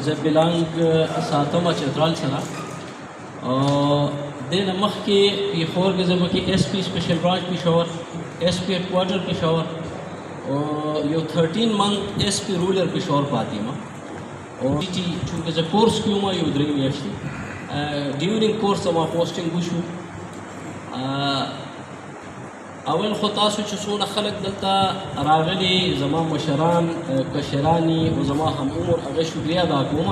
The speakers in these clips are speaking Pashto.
زه بلانګ ساتم چترال سره او دې نه مخکې پیښور کې زه پکې ایس پی سپیشل برانچ پېښور ایس پی هیډ کوارټر پېښور او یو 13 منथ ایس پی رولر پېښور پاتې یم او چونکې زه کورس کې وم یو 3 میاشتې ډیورینګ کورس زما پوسټینګ وشو اول خو تاسو چې څونه خلک دلته راغلي زما مشران کشراني او زما هم عمر هغه شکریه ادا کوم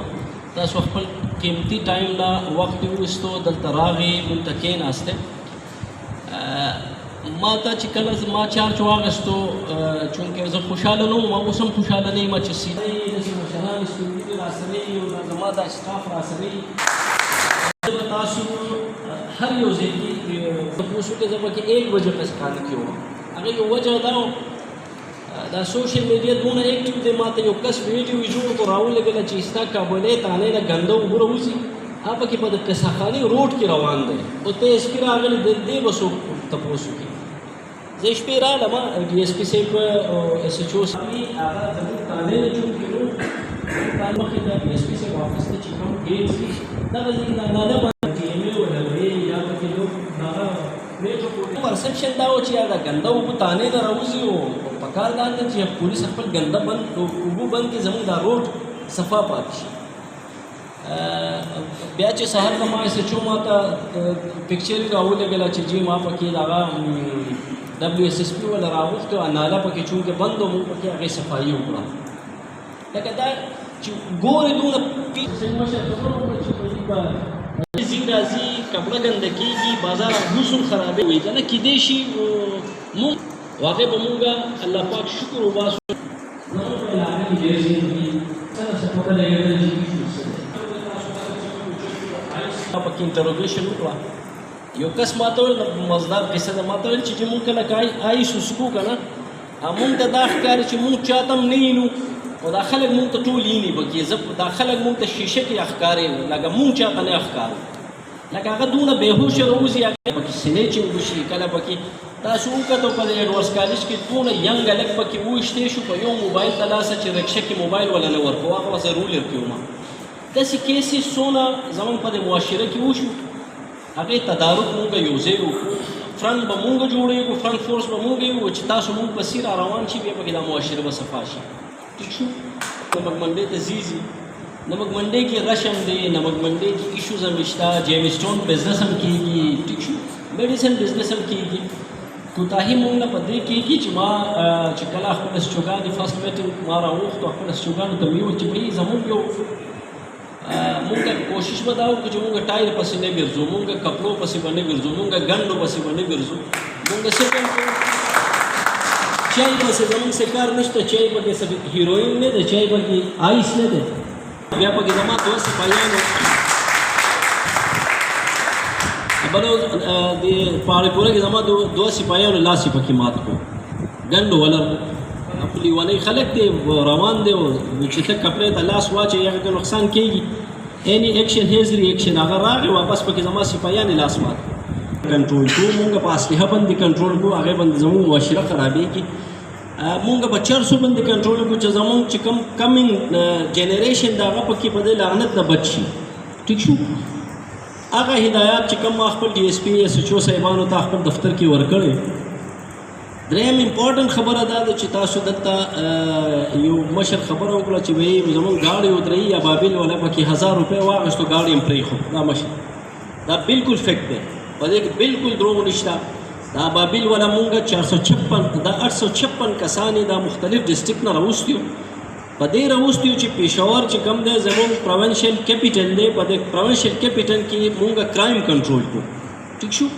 تاسو خپل قیمتي ټایم لا وخت وروستو دلته راغی دلته کېناسته ما ته چې کله ما چارج واغستو چونکې زه خوشحاله نه وم اوس هم خوشحاله نه یم چې سیده داسې مشران سپین ږیري راسره وي او زما دا سټاف راسره وي تاسو هر یو ځای کې تاسو کې زه پکې 1 بجې کار کوم هغه یو وجه دا دا سوشل میډیا دونه ایکټیو دی ما ته یو کس ویډیو جوړ کړ راولګله چې ستا کابلې تانې نه ګنده وګوره وځي هغه پکې په د قصاخاني روډ کې روان دی او ته ایس پي راغلی د دې بسو تپوسو کې زه شپې رالم ډي ایس پي صاحب او ایس ایچ او صاحب هغه زموږ تانې نه جوړ کړو مخکې د ډي ایس پي صاحب آفس ته چې کوم ګیټ دي دغه ځای نه پرسپشن دا و چې دا ګنده اوبه تانې نه راوځي او پکار دا ده چې پولیس خپل ګنده بند اوبه بند کړي زموږ دا روډ صفا پاتې شي بیا چې سهار ته ما ایس ایچ او ما ته پکچر یې راولېږله چې جی ما پکې دغه ډبلیو ایس ایس پي والا راغوښتو ناله پکې چونکې بند و موږ پکې هغې صفایي وکړه لکه دا چې ګورې دونه مشر خبره وکړه چې زی راځي کپړه ګنده کېږي بازار حسن خرابې وي که نه کیدای شي مونږ هغې به مونږ الله پاک شکر وباسو زموږ په علاقه کې ډېر ځای دي څنګه څه پته لګېدل چې پکې انټروګیشن وکړه یو کس ما ته ویل مزدار قصه ده ما ته ویل چې مونږ کله آیس وسکو که نه مونږ ته دا ښکاري چې مونږ چاته هم نه وینو او دا خلک مونږ ته ټول ویني پکې دا خلک مونږ ته شیشه کې ښکاري لکه مونږ چاته نه ښکارو لکه هغه دونه بېهوشه راوځي پکې سنیچنګ وشي کله پکې تاسو وکتو په ایډورس کالج کې دونه ینګ هلک پکې وویشتی شو په یو موبایل ته لاسه چې رکشه کې موبایل ولا نه ورکوو هغه به زه رولر کې وم داسې کیسې څونه زموږ په دې معاشره کې وشو هغې تدارک مونږ یو ځای وکړو فرنټ به مونږ جوړېږو فرنټ فورس به مونږ یو چې تاسو مونږ پسې را روان شي بیا پکې دا معاشره به صفا شي ٹھیک شو نمک منډۍ ته ځي نمک منډۍ کې رش هم دی نمک منډۍ کې ایشوز هم شته جیم سټون بزنس هم کېږي ټیک شو میډیسن بزنس هم کېږي کوتاهي مونږ نه په دې کېږي چې ما چې کله خپل سټوګانې فرسټ میټینګ ما راوغوښتو خپل سټوګانو ته مې وویل چې بهي زموږ یو مونږ کوشش به دا وکړو چې مونږ ټایر پسې نه ګرځو مونږ کپړو پسې به نه ګرځو مونږ ګنډو پسې به نه ګرځو مونږ سیکنډ چای پسې زموږ څه کار نشته چای پکې څه هیروین نه ده چای پکې آیس نه ده بیا پکې زما 2 سپایانو بلو د پاړپوره کې زما 2 سپایانو لاس پکې مات کړو ګنډو ولر خپل لیونی خلک دی روان دی چې ته کپړې ته لاس واچې هغه ته نقصان کېږي اینی ایکشن هیز ریاکشن هغه راغی واپس پکې زما سپایانې لاس مات کنټرول کوو مونږ په اسلحه باندې کنټرول کوو هغې باندې زموږ معاشره خرابېږي مونږ په چرسو باندې کنټرول کوو چې زموږ چې کوم کمینګ جنریشن د هغه پکې په دې لعنت نه بچ شي ټیک شو هغه هدایات چې کوم ما خپل ډي ایس پي ایس ایچ او صاحبانو ته خپل دفتر کې ورکړی دریم امپورټنټ خبره دا ده چې تاسو دلته یو مشر خبره وکړه چې وایي زموږ ګاډۍ ودرېږي یا بابل والا پکې 1000 روپۍ واخېستو ګاډۍ هم پرېښود دا مشر دا بالکل فیکټ دی په دې کې بالکل دروغ نشته دا بابل والا مونږ 456 دا 856 کسانې دا مختلف ډسټرکټ نه راوستیو په دې راوستیو چې پېښور چې کوم دی زموږ پروینشل کیپیټل دی په دې پروینشل کیپیټل کې مونږ کرایم کنټرول کړو ټیک شو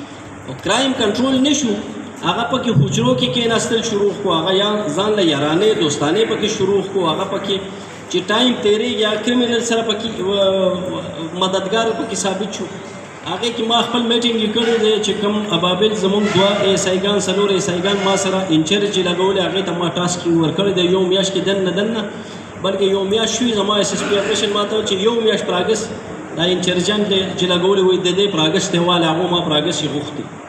او کرایم کنټرول نه شو هغه پکې حجرو کې کېناستل شروع کړو هغه یا ځان له یارانې دوستانې پکې شروع کړو هغه پکې چې ټایم تیرېږي یا کرمینل سره پکې مددګار پکې ثابت شو هغې کې ما خپل میټینګ یې کړی دی چې کوم ابابل زموږ 2 ایسایګان 4 ایسایګان ما سره انچرج چې لګولې هغې ته ما ټاسک ورکړی دی یو میاشت کې دننه بلکې یو میاشت شوي زما ایس ایس پي اپریشن ما ته چې یو میاشت پراګس دا انچرجان چې لګولې وایي د دې پراګس دی واله هغو ما پراګس یې غوښتي